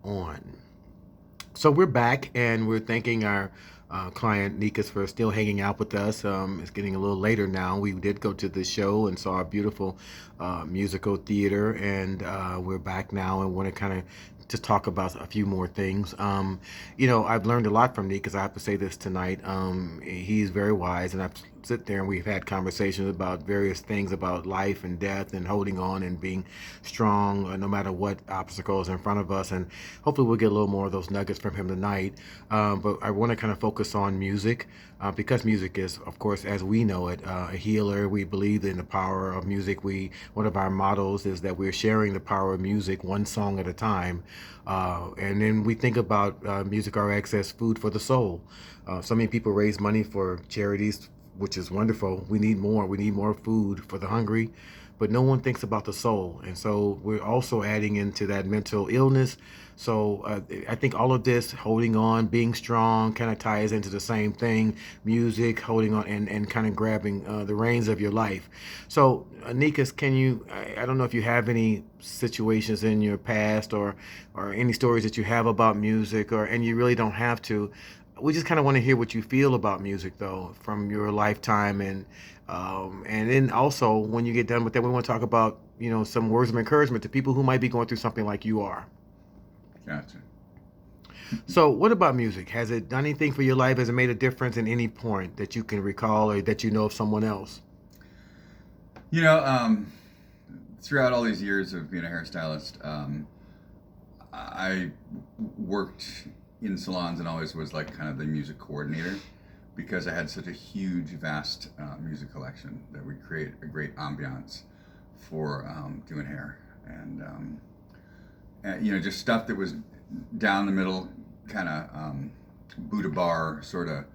On. So we're back and we're thanking our client Nikas for still hanging out with us. It's getting a little later now. We did go to the show and saw a beautiful musical theater, and we're back now and want to kind of just talk about a few more things. I've learned a lot from Nikas. I have to say this tonight. He's very wise, and I've sit there and we've had conversations about various things about life and death and holding on and being strong no matter what obstacles in front of us. And hopefully we'll get a little more of those nuggets from him tonight. But I want to kind of focus on music because music is, of course, as we know it, a healer. We believe in the power of music. One of our mottos is that we're sharing the power of music one song at a time. And then we think about Music RX as food for the soul. So many people raise money for charities, which is wonderful. We need more. We need more food for the hungry, but no one thinks about the soul. And so we're also adding into that mental illness. So I think all of this, holding on, being strong, kind of ties into the same thing. Music, holding on, and kind of grabbing the reins of your life. So Nikas, I don't know if you have any situations in your past or any stories that you have about music, and you really don't have to. We just kind of want to hear what you feel about music, though, from your lifetime, and then also when you get done with that, we want to talk about some words of encouragement to people who might be going through something like you are. Gotcha. So, what about music? Has it done anything for your life? Has it made a difference in any point that you can recall or that you know of someone else? You know, throughout all these years of being a hairstylist, I worked in salons and always was like kind of the music coordinator because I had such a huge, vast music collection that would create a great ambiance for doing hair and just stuff that was down the middle, kind of Buddha bar sort of,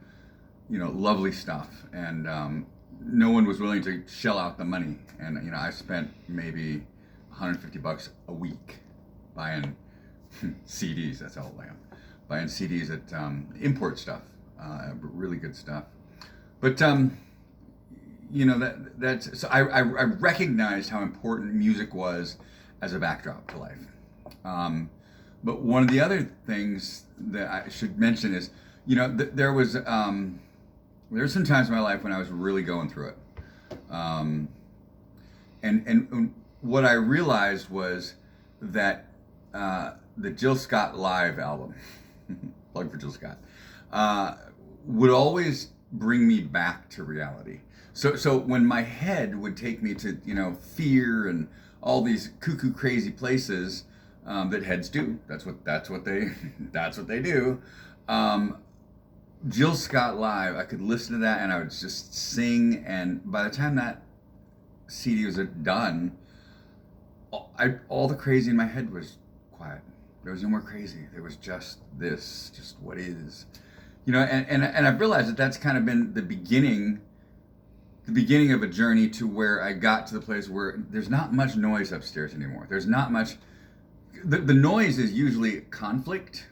lovely stuff. And no one was willing to shell out the money. And, I spent maybe $150 a week buying CDs. That's all I am. Buying CDs at import stuff, really good stuff. But, that's, so I recognized how important music was as a backdrop to life. But one of the other things that I should mention is, there were some times in my life when I was really going through it. And what I realized was that the Jill Scott Live album, plug for Jill Scott, would always bring me back to reality. So when my head would take me to, fear and all these cuckoo crazy places, that heads do. That's what they do. Jill Scott Live, I could listen to that and I would just sing. And by the time that CD was done, all the crazy in my head was quiet. There was no more crazy. There was just what is, And I've realized that that's kind of been the beginning of a journey to where I got to the place where there's not much noise upstairs anymore. There's not much. The noise is usually conflict.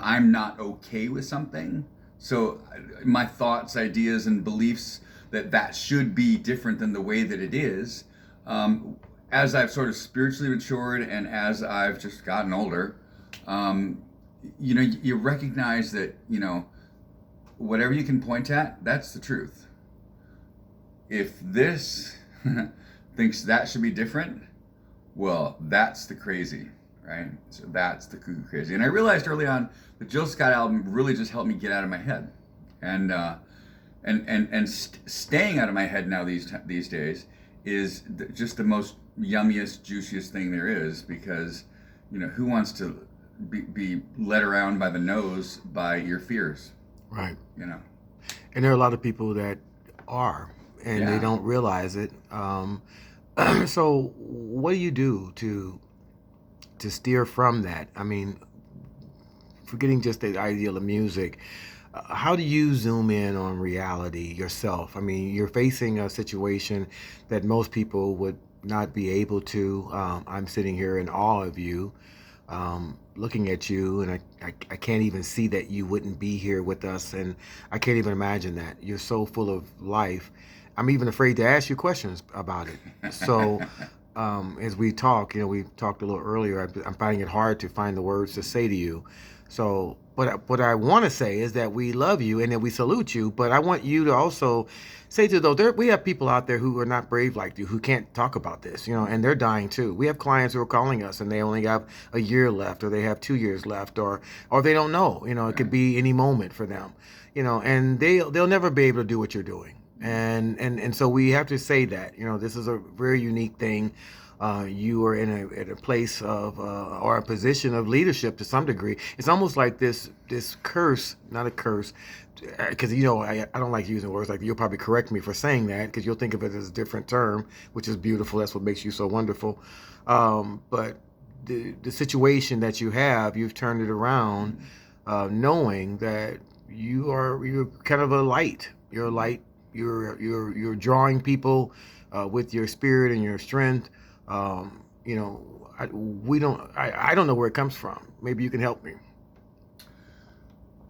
I'm not okay with something. So my thoughts, ideas, and beliefs that should be different than the way that it is. As I've sort of spiritually matured and as I've just gotten older, you recognize that, whatever you can point at, that's the truth. If this thinks that should be different, well, that's the crazy. Right? So that's the cuckoo crazy. And I realized early on the Jill Scott album really just helped me get out of my head. Staying out of my head now these days is just the most yummiest, juiciest thing there is because, who wants to be led around by the nose by your fears? Right. And there are a lot of people that are, and they don't realize it. So what do you do to steer from that? I mean, forgetting just the ideal of music, how do you zoom in on reality yourself? I mean, you're facing a situation that most people would not be able to. I'm sitting here in awe of you, looking at you, and I can't even see that you wouldn't be here with us, and I can't even imagine that. You're so full of life. I'm even afraid to ask you questions about it. So as we talk, we talked a little earlier. I'm finding it hard to find the words to say to you. So, but what I want to say is that we love you and that we salute you. But I want you to also say to those, we have people out there who are not brave like you, who can't talk about this, and they're dying too. We have clients who are calling us and they only have a year left, or they have 2 years left, or they don't know. It could be any moment for them. And they'll never be able to do what you're doing. And so we have to say that this is a very unique thing. You are in a place of or a position of leadership to some degree. It's almost like this curse, not a curse, because I don't like using words like you'll probably correct me for saying that, because you'll think of it as a different term, which is beautiful. That's what makes you so wonderful. But the situation that you've turned it around, knowing that you're kind of a light. You're a light. You're drawing people with your spirit and your strength. I don't know where it comes from. Maybe you can help me.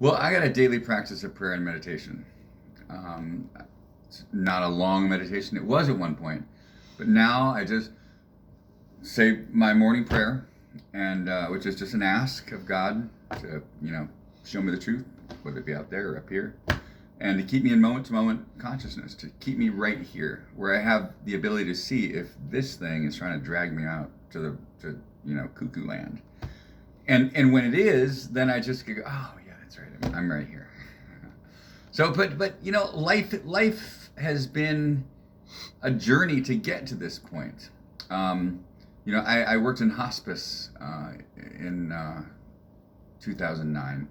Well, I got a daily practice of prayer and meditation. It's not a long meditation. It was at one point, but now I just say my morning prayer, and which is just an ask of God to show me the truth, whether it be out there or up here, and to keep me in moment-to-moment consciousness, to keep me right here, where I have the ability to see if this thing is trying to drag me out to cuckoo land. And when it is, then I just go, oh yeah, that's right, I'm right here. So, but life has been a journey to get to this point. I worked in hospice in 2009.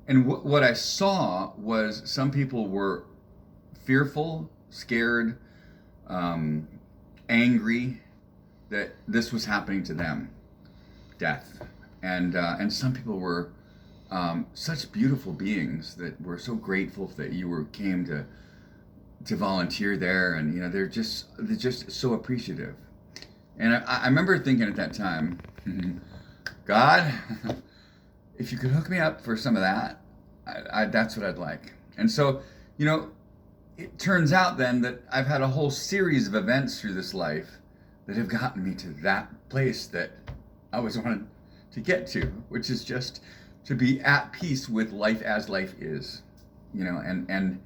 And what I saw was some people were fearful, scared, angry that this was happening to them, death. And some people were such beautiful beings that were so grateful that you came to volunteer there, and they're just so appreciative. And I remember thinking at that time, God, if you could hook me up for some of that, that's what I'd like. And so, it turns out then that I've had a whole series of events through this life that have gotten me to that place that I always wanted to get to, which is just to be at peace with life as life is. And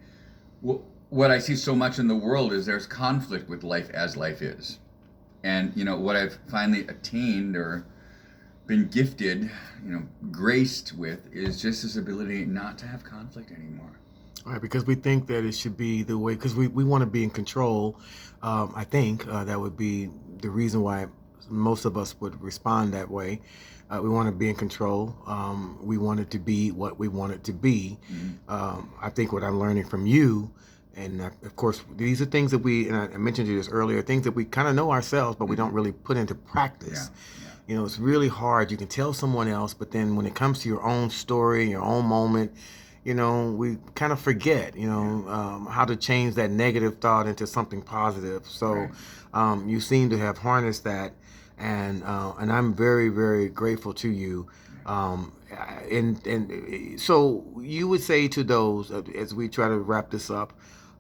what I see so much in the world is there's conflict with life as life is. And, what I've finally attained or been gifted, graced with, is just this ability not to have conflict anymore. All right, because we think that it should be the way, because we want to be in control. I think that would be the reason why most of us would respond that way. We want to be in control. We want it to be what we want it to be. Mm-hmm. I think what I'm learning from you, and of course, these are things that and I mentioned to you this earlier, things that we kind of know ourselves, but we don't really put into practice. Yeah. It's really hard. You can tell someone else, but then when it comes to your own story, your own moment, we kind of forget, how to change that negative thought into something positive. So right. You seem to have harnessed that, and I'm very, very grateful to you. And so you would say to those, as we try to wrap this up,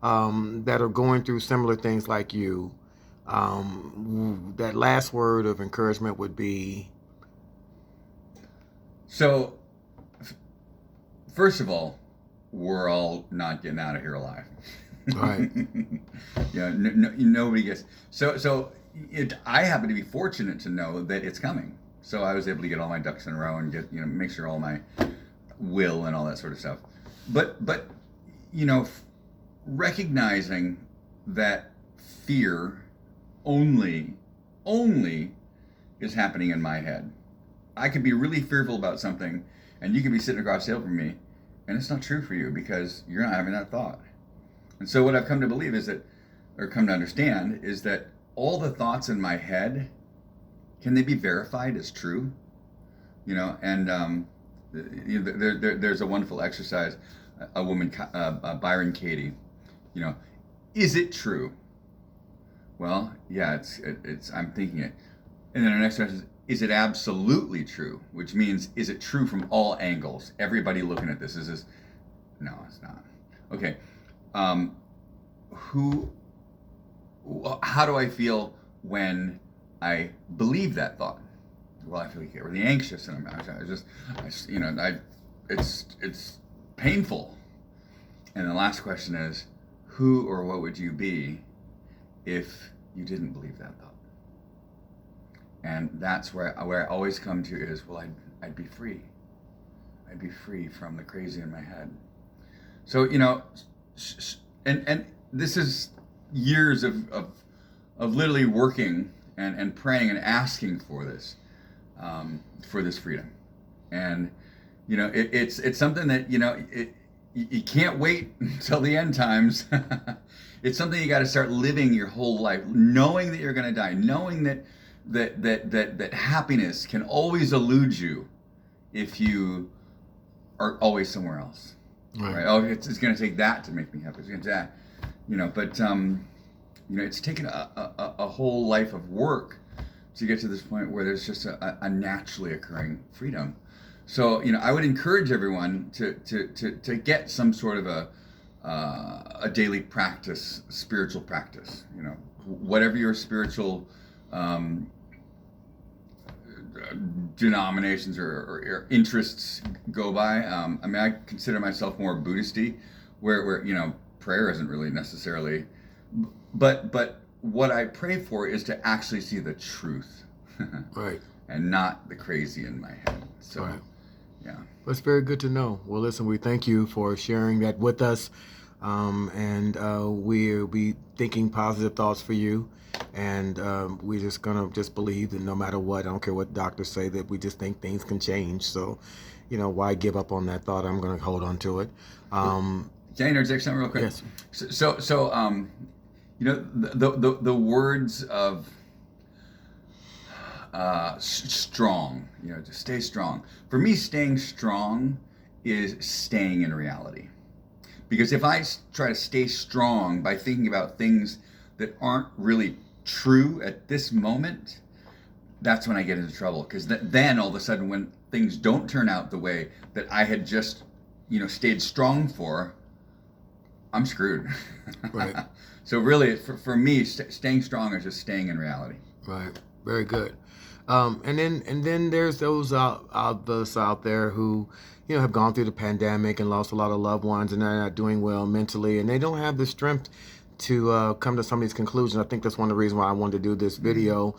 that are going through similar things like you, that last word of encouragement would be? So, first of all, we're all not getting out of here alive. Right. Nobody gets. So I happen to be fortunate to know that it's coming. So I was able to get all my ducks in a row and get, make sure all my will and all that sort of stuff. But recognizing that fear only is happening in my head. I could be really fearful about something, and you could be sitting across the table from me, and it's not true for you because you're not having that thought. And so what I've come to believe is that, or come to understand, is that all the thoughts in my head, can they be verified as true? And there's a wonderful exercise. A woman, Byron Katie, is it true? Well, yeah, it's. I'm thinking it. And then our next question is it absolutely true? Which means, is it true from all angles? Everybody looking at this, is this? No, it's not. Okay. How do I feel when I believe that thought. Well, I feel like really anxious, and it's painful. And the last question is, who or what would you be if you didn't believe that thought? And that's where I always come to is, well, I'd be free. I'd be free from the crazy in my head. So, and this is years of literally working and praying and asking for this freedom. And, it's something that, you can't wait until the end times. It's something you got to start living your whole life, knowing that you're going to die, knowing that happiness can always elude you if you are always somewhere else. Right? Oh, it's going to take that to make me happy. It's going to that, But it's taken a whole life of work to get to this point where there's just a naturally occurring freedom. So, I would encourage everyone to get some sort of a daily practice, spiritual practice. Whatever your spiritual denominations or interests go by. I consider myself more Buddhist-y, where prayer isn't really necessarily, but what I pray for is to actually see the truth, Right. and not the crazy in my head. So. Right. Yeah. That's very good to know. Well, listen, we thank you for sharing that with us. And we'll be thinking positive thoughts for you. And we're just going to just believe that no matter what, I don't care what doctors say, that we just think things can change. So, why give up on that thought? I'm going to hold on to it. Can I interject something real quick? Yes. So the words of strong, to stay strong. For me, staying strong is staying in reality. Because if I try to stay strong by thinking about things that aren't really true at this moment, that's when I get into trouble. Because then all of a sudden, when things don't turn out the way that I had just, stayed strong for, I'm screwed. Right. So really, for me, staying strong is just staying in reality. Right. Very good. And then there's those of us out there who, have gone through the pandemic and lost a lot of loved ones, and they're not doing well mentally, and they don't have the strength to come to some of these conclusions. I think that's one of the reasons why I wanted to do this video,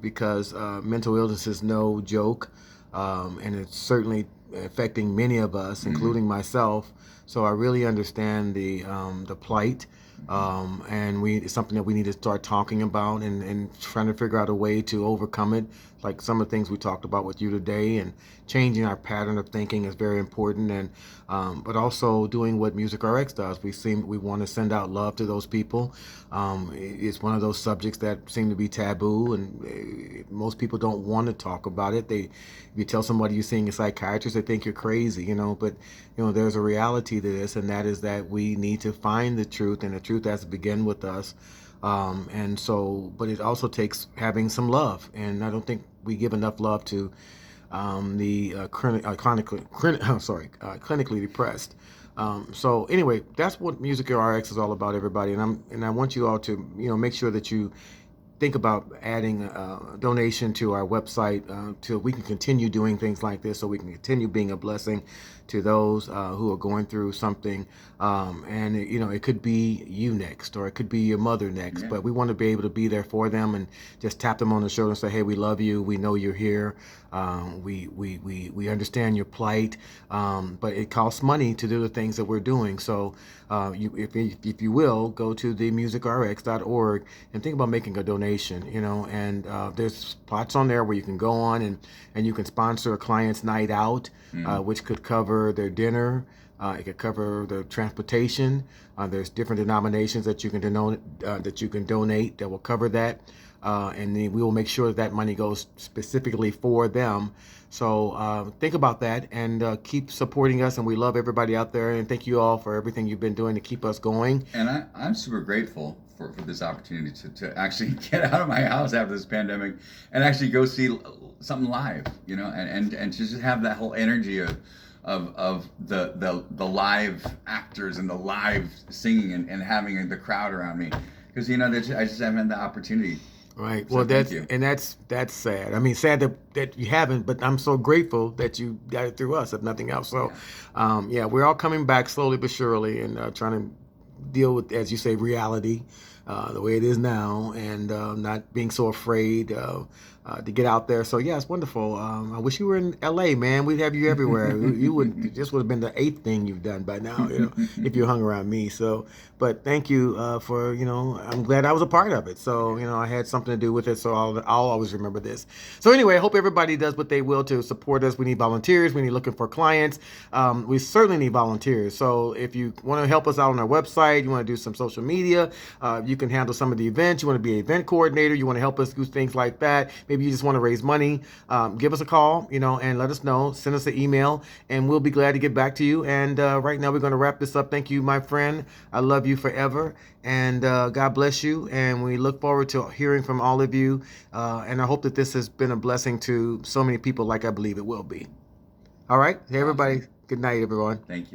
because mental illness is no joke, and it's certainly affecting many of us, including myself. So I really understand the plight. And it's something that we need to start talking about and trying to figure out a way to overcome it. Like some of the things we talked about with you today, and changing our pattern of thinking is very important. And but also doing what Music RX does. We want to send out love to those people. It's one of those subjects that seem to be taboo, and most people don't want to talk about it. If you tell somebody you're seeing a psychiatrist, they think you're crazy, But there's a reality to this, and that is that we need to find the truth, and the truth has to begin with us. But it also takes having some love, and I don't think we give enough love to the clinically depressed. So anyway, that's what Music RX is all about, everybody. And I want you all to make sure that you think about adding a donation to our website till we can continue doing things like this, so we can continue being a blessing to those who are going through something. And it could be you next, or it could be your mother next. Yeah. But we want to be able to be there for them and just tap them on the shoulder and say, hey, we love you. We know you're here. We understand your plight. But it costs money to do the things that we're doing. So if you will, go to themusicrx.org and think about making a donation, and there's spots on there where you can go on and you can sponsor a client's night out, which could cover their dinner. It could cover the transportation. There's different denominations that you can donate that will cover that. And then we will make sure that money goes specifically for them. So think about that, and keep supporting us. And we love everybody out there. And thank you all for everything you've been doing to keep us going. And I'm super grateful for this opportunity to actually get out of my house after this pandemic and actually go see something live, and to just have that whole energy of the live actors and the live singing and having the crowd around me. Because, I just haven't had the opportunity Right. So Well, thank you. that's sad. I mean, sad that you haven't, but I'm so grateful that you got it through us, if nothing else. So, Yeah. yeah, we're all coming back slowly but surely, and trying to deal with, as you say, reality, the way it is now, and not being so afraid to get out there. So yeah, it's wonderful. I wish you were in LA, man. We'd have you everywhere. You would this would have been the eighth thing you've done by now, if you hung around me. So, but thank you for I'm glad I was a part of it. So I had something to do with it. So I'll always remember this. So anyway, I hope everybody does what they will to support us. We need volunteers. We need looking for clients. We certainly need volunteers. So if you want to help us out on our website, you want to do some social media, you can handle some of the events. You want to be an event coordinator. You want to help us do things like that. Maybe you just want to raise money. Give us a call, and let us know. Send us an email, and we'll be glad to get back to you. And right now, we're going to wrap this up. Thank you, my friend. I love you forever, and God bless you. And we look forward to hearing from all of you. And I hope that this has been a blessing to so many people, like I believe it will be. All right, hey everybody. Awesome. Good night, everyone. Thank you.